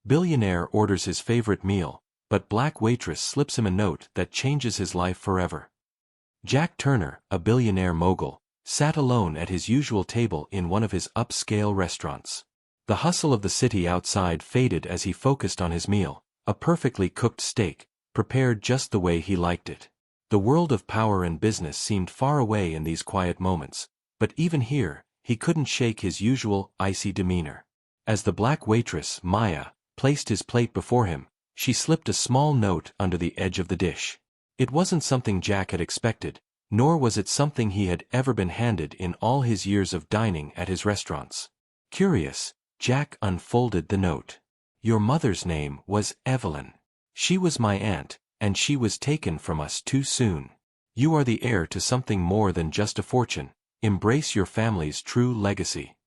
Billionaire orders his favorite meal, but Black Waitress slips him a note that changes his life forever. Jack Turner, a billionaire mogul, sat alone at his usual table in one of his upscale restaurants. The hustle of the city outside faded as he focused on his meal, a perfectly cooked steak, prepared just the way he liked it. The world of power and business seemed far away in these quiet moments, but even here, he couldn't shake his usual icy demeanor. As the Black Waitress, Maya, placed his plate before him, she slipped a small note under the edge of the dish. It wasn't something Jack had expected, nor was it something he had ever been handed in all his years of dining at his restaurants. Curious, Jack unfolded the note. Your mother's name was Evelyn. She was my aunt, and she was taken from us too soon. You are the heir to something more than just a fortune. Embrace your family's true legacy.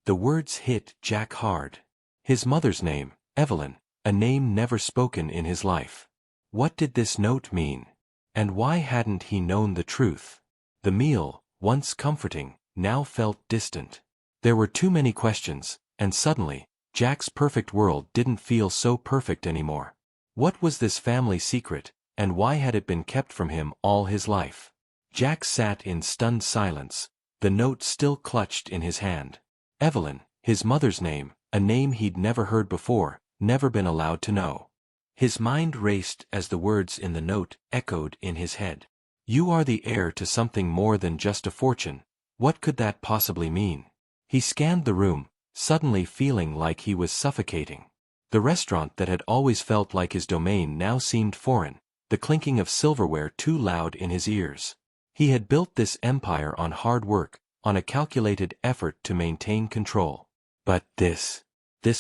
The words hit Jack hard. His mother's name, Evelyn, a name never spoken in his life. What did this note mean? And why hadn't he known the truth? The meal, once comforting, now felt distant. There were too many questions, and suddenly, Jack's perfect world didn't feel so perfect anymore. What was this family secret, and why had it been kept from him all his life? Jack sat in stunned silence, the note still clutched in his hand. Evelyn, his mother's name, a name he'd never heard before, never been allowed to know. His mind raced as the words in the note echoed in his head. You are the heir to something more than just a fortune. What could that possibly mean? He scanned the room, suddenly feeling like he was suffocating. The restaurant that had always felt like his domain now seemed foreign, the clinking of silverware too loud in his ears. He had built this empire on hard work, on a calculated effort to maintain control. But this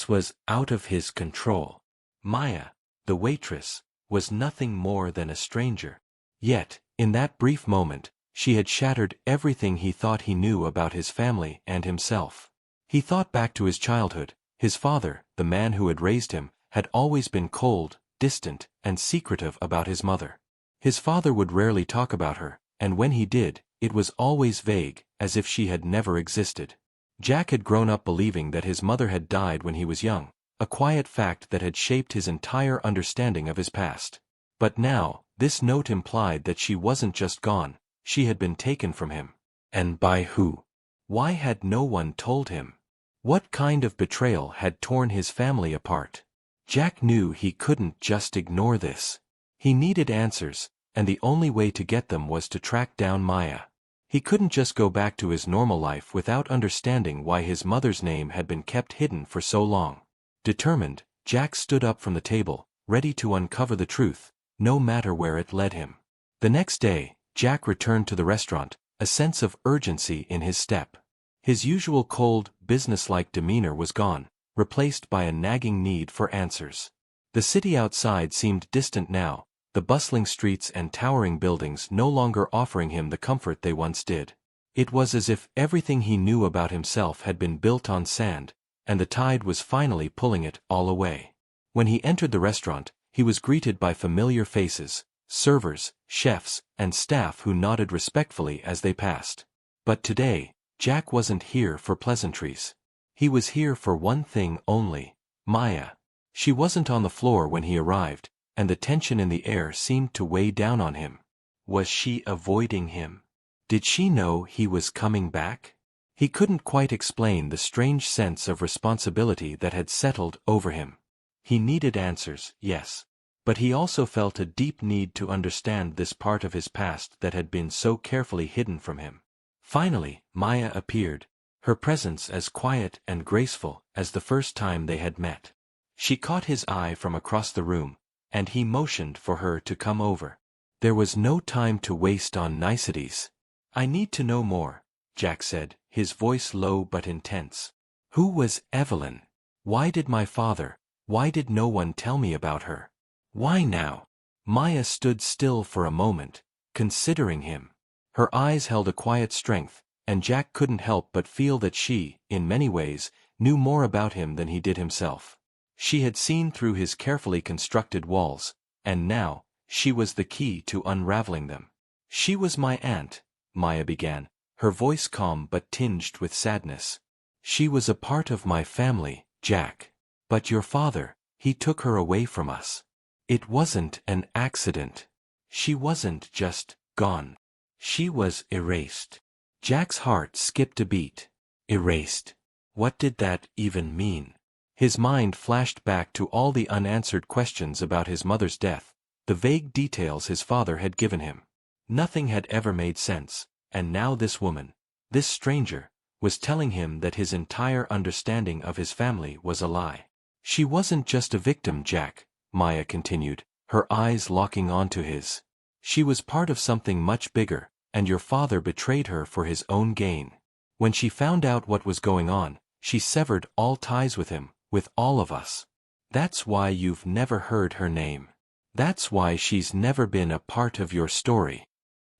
was out of his control. Maya, the waitress, was nothing more than a stranger. Yet, in that brief moment, she had shattered everything he thought he knew about his family and himself. He thought back to his childhood. His father, the man who had raised him, had always been cold, distant, and secretive about his mother. His father would rarely talk about her, and when he did, it was always vague, as if she had never existed. Jack had grown up believing that his mother had died when he was young, a quiet fact that had shaped his entire understanding of his past. But now, this note implied that she wasn't just gone, she had been taken from him. And by who? Why had no one told him? What kind of betrayal had torn his family apart? Jack knew he couldn't just ignore this. He needed answers, and the only way to get them was to track down Maya. He couldn't just go back to his normal life without understanding why his mother's name had been kept hidden for so long. Determined, Jack stood up from the table, ready to uncover the truth, no matter where it led him. The next day, Jack returned to the restaurant, a sense of urgency in his step. His usual cold, businesslike demeanor was gone, replaced by a nagging need for answers. The city outside seemed distant now, the bustling streets and towering buildings no longer offering him the comfort they once did. It was as if everything he knew about himself had been built on sand, and the tide was finally pulling it all away. When he entered the restaurant, he was greeted by familiar faces, servers, chefs, and staff who nodded respectfully as they passed. But today, Jack wasn't here for pleasantries. He was here for one thing only: Maya. She wasn't on the floor when he arrived, and the tension in the air seemed to weigh down on him. Was she avoiding him? Did she know he was coming back? He couldn't quite explain the strange sense of responsibility that had settled over him. He needed answers, yes. But he also felt a deep need to understand this part of his past that had been so carefully hidden from him. Finally, Maya appeared, her presence as quiet and graceful as the first time they had met. She caught his eye from across the room, and he motioned for her to come over. There was no time to waste on niceties. I need to know more, Jack said, his voice low but intense. Who was Evelyn? Why did no one tell me about her? Why now? Maya stood still for a moment, considering him. Her eyes held a quiet strength, and Jack couldn't help but feel that she, in many ways, knew more about him than he did himself. She had seen through his carefully constructed walls, and now, she was the key to unraveling them. She was my aunt, Maya began, her voice calm but tinged with sadness. She was a part of my family, Jack. But your father, He took her away from us. It wasn't an accident. She wasn't just gone. She was erased. Jack's heart skipped a beat. Erased. What did that even mean? His mind flashed back to all the unanswered questions about his mother's death, the vague details his father had given him. Nothing had ever made sense, and now this woman, this stranger, was telling him that his entire understanding of his family was a lie. She wasn't just a victim, Jack, Maya continued, her eyes locking onto his. She was part of something much bigger, and your father betrayed her for his own gain. When she found out what was going on, she severed all ties with him, with all of us. That's why you've never heard her name. That's why she's never been a part of your story.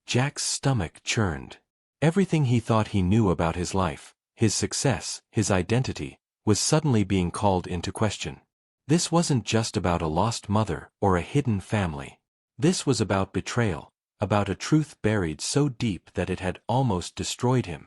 Jack's stomach churned. Everything he thought he knew about his life, his success, his identity, was suddenly being called into question. This wasn't just about a lost mother or a hidden family. This was about betrayal, about a truth buried so deep that it had almost destroyed him.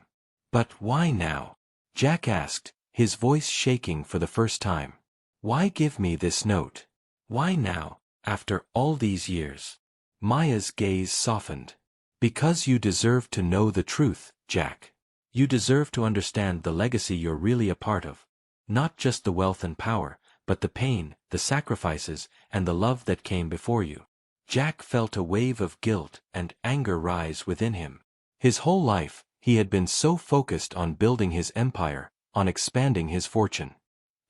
But why now? Jack asked, his voice shaking for the first time. Why give me this note? Why now, after all these years? Maya's gaze softened. Because you deserve to know the truth, Jack. You deserve to understand the legacy you're really a part of. Not just the wealth and power, but the pain, the sacrifices, and the love that came before you. Jack felt a wave of guilt and anger rise within him. His whole life, he had been so focused on building his empire, on expanding his fortune.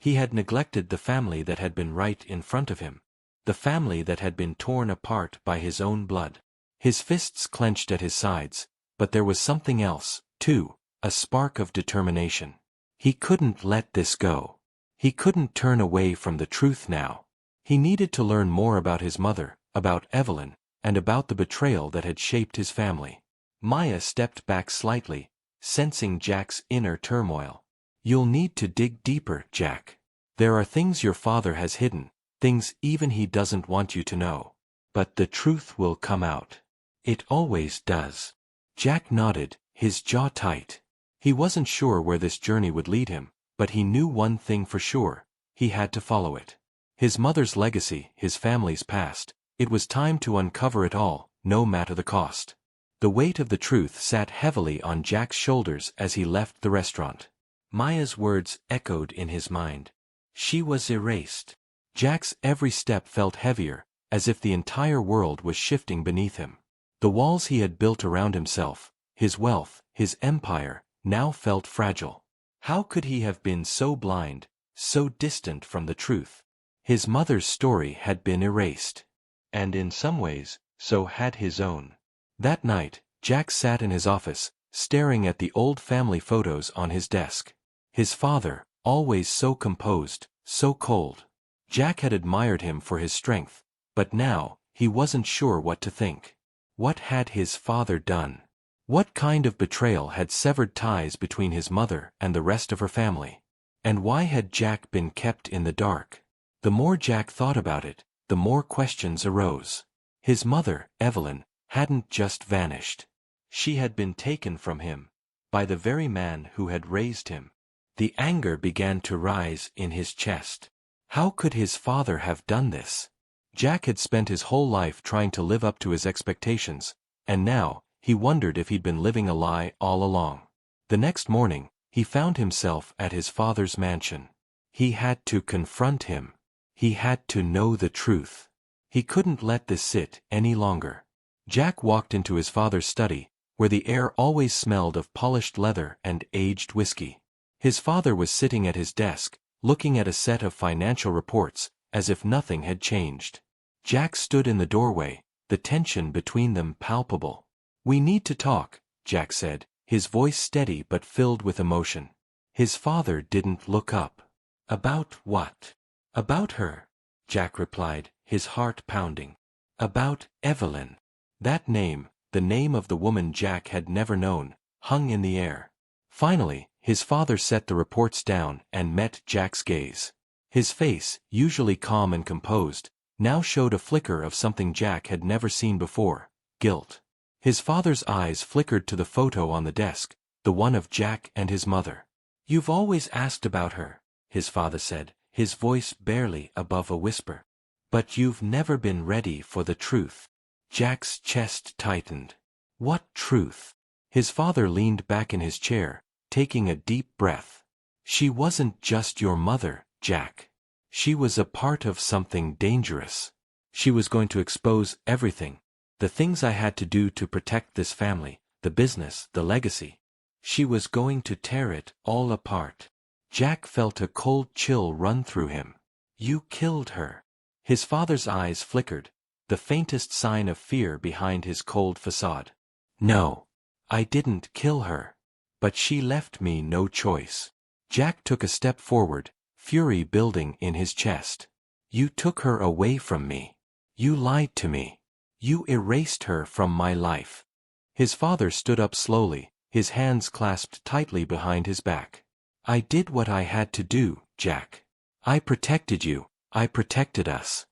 He had neglected the family that had been right in front of him, the family that had been torn apart by his own blood. His fists clenched at his sides, but there was something else, too, a spark of determination. He couldn't let this go. He couldn't turn away from the truth now. He needed to learn more about his mother, about Evelyn, and about the betrayal that had shaped his family. Maya stepped back slightly, sensing Jack's inner turmoil. You'll need to dig deeper, Jack. There are things your father has hidden, things even he doesn't want you to know. But the truth will come out. It always does. Jack nodded, his jaw tight. He wasn't sure where this journey would lead him, but he knew one thing for sure. He had to follow it. His mother's legacy, his family's past. It was time to uncover it all, no matter the cost. The weight of the truth sat heavily on Jack's shoulders as he left the restaurant. Maya's words echoed in his mind. She was erased. Jack's every step felt heavier, as if the entire world was shifting beneath him. The walls he had built around himself, his wealth, his empire, now felt fragile. How could he have been so blind, so distant from the truth? His mother's story had been erased. And in some ways, so had his own. That night, Jack sat in his office, staring at the old family photos on his desk. His father, always so composed, so cold. Jack had admired him for his strength, but now, he wasn't sure what to think. What had his father done? What kind of betrayal had severed ties between his mother and the rest of her family? And why had Jack been kept in the dark? The more Jack thought about it, the more questions arose. His mother, Evelyn, hadn't just vanished. She had been taken from him, by the very man who had raised him. The anger began to rise in his chest. How could his father have done this? Jack had spent his whole life trying to live up to his expectations, and now, he wondered if he'd been living a lie all along. The next morning, he found himself at his father's mansion. He had to confront him. He had to know the truth. He couldn't let this sit any longer. Jack walked into his father's study, where the air always smelled of polished leather and aged whiskey. His father was sitting at his desk, looking at a set of financial reports, as if nothing had changed. Jack stood in the doorway, the tension between them palpable. "We need to talk," Jack said, his voice steady but filled with emotion. His father didn't look up. "About what?" "About her," Jack replied, his heart pounding. "About Evelyn." That name, the name of the woman Jack had never known, hung in the air. Finally, his father set the reports down and met Jack's gaze. His face, usually calm and composed, now showed a flicker of something Jack had never seen before: guilt. His father's eyes flickered to the photo on the desk, the one of Jack and his mother. "You've always asked about her," his father said, his voice barely above a whisper. But you've never been ready for the truth. Jack's chest tightened. What truth? His father leaned back in his chair, taking a deep breath. She wasn't just your mother, Jack. She was a part of something dangerous. She was going to expose everything. The things I had to do to protect this family, the business, the legacy. She was going to tear it all apart. Jack felt a cold chill run through him. You killed her. His father's eyes flickered, the faintest sign of fear behind his cold facade. No, I didn't kill her. But she left me no choice. Jack took a step forward, fury building in his chest. You took her away from me. You lied to me. You erased her from my life. His father stood up slowly, his hands clasped tightly behind his back. I did what I had to do, Jack. I protected you. I protected us.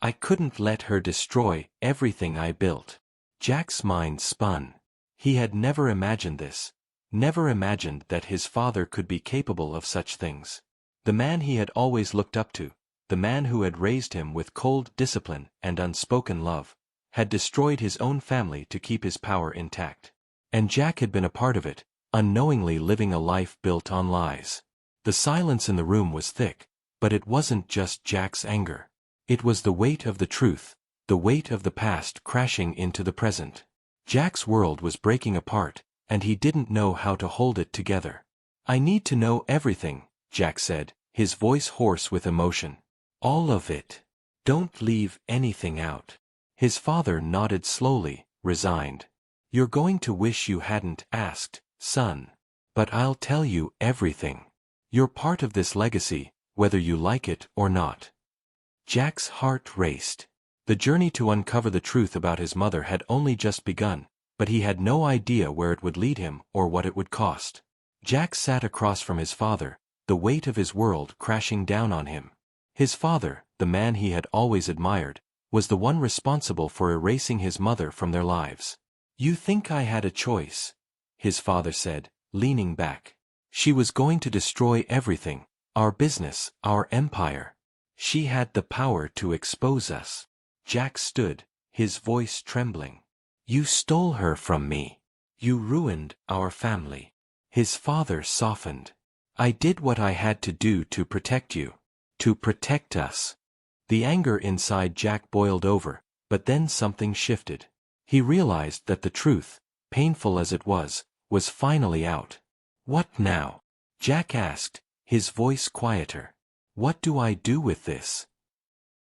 I couldn't let her destroy everything I built. Jack's mind spun. He had never imagined this. Never imagined that his father could be capable of such things. The man he had always looked up to, the man who had raised him with cold discipline and unspoken love, had destroyed his own family to keep his power intact. And Jack had been a part of it, unknowingly living a life built on lies. The silence in the room was thick, but it wasn't just Jack's anger. It was the weight of the truth, the weight of the past crashing into the present. Jack's world was breaking apart, and he didn't know how to hold it together. I need to know everything, Jack said, his voice hoarse with emotion. All of it. Don't leave anything out. His father nodded slowly, resigned. You're going to wish you hadn't asked, son. But I'll tell you everything. You're part of this legacy, whether you like it or not. Jack's heart raced. The journey to uncover the truth about his mother had only just begun, but he had no idea where it would lead him or what it would cost. Jack sat across from his father, the weight of his world crashing down on him. His father, the man he had always admired, was the one responsible for erasing his mother from their lives. You think I had a choice? His father said, leaning back. She was going to destroy everything, our business, our empire. She had the power to expose us. Jack stood, his voice trembling. You stole her from me. You ruined our family. His father softened. I did what I had to do to protect you. To protect us. The anger inside Jack boiled over, but then something shifted. He realized that the truth, painful as it was finally out. What now? Jack asked, his voice quieter. What do I do with this?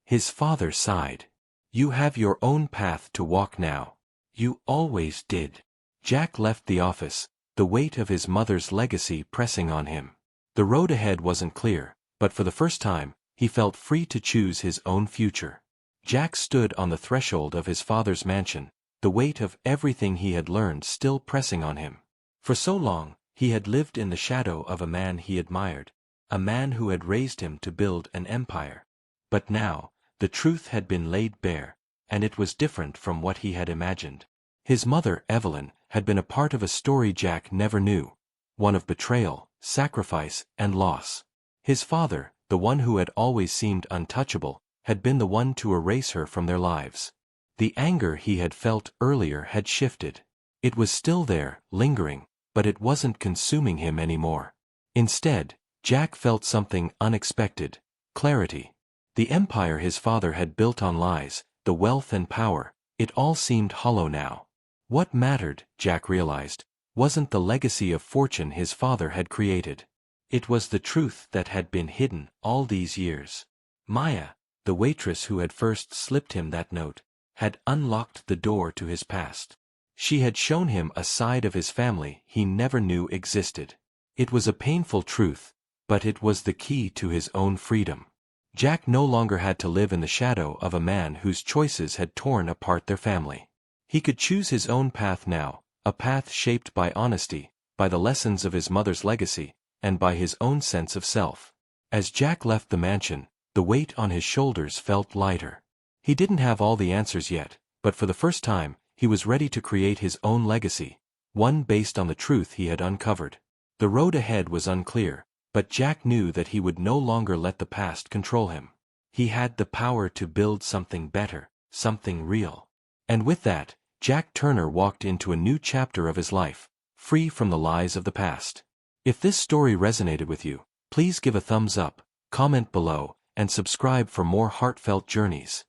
His father sighed. You have your own path to walk now. You always did. Jack left the office, the weight of his mother's legacy pressing on him. The road ahead wasn't clear, but for the first time, he felt free to choose his own future. Jack stood on the threshold of his father's mansion, the weight of everything he had learned still pressing on him. For so long, he had lived in the shadow of a man he admired, a man who had raised him to build an empire. But now, the truth had been laid bare, and it was different from what he had imagined. His mother, Evelyn, had been a part of a story Jack never knew, one of betrayal, sacrifice, and loss. His father, the one who had always seemed untouchable, had been the one to erase her from their lives. The anger he had felt earlier had shifted. It was still there, lingering, but it wasn't consuming him anymore. Instead, Jack felt something unexpected: clarity. The empire his father had built on lies, the wealth and power, it all seemed hollow now. What mattered, Jack realized, wasn't the legacy of fortune his father had created. It was the truth that had been hidden all these years. Maya, the waitress who had first slipped him that note, had unlocked the door to his past. She had shown him a side of his family he never knew existed. It was a painful truth, but it was the key to his own freedom. Jack no longer had to live in the shadow of a man whose choices had torn apart their family. He could choose his own path now, a path shaped by honesty, by the lessons of his mother's legacy, and by his own sense of self. As Jack left the mansion, the weight on his shoulders felt lighter. He didn't have all the answers yet, but for the first time, he was ready to create his own legacy, one based on the truth he had uncovered. The road ahead was unclear, But Jack knew that he would no longer let the past control him. He had the power to build something better, something real. And with that, Jack Turner walked into a new chapter of his life, free from the lies of the past. If this story resonated with you, please give a thumbs up, comment below, and subscribe for more heartfelt journeys.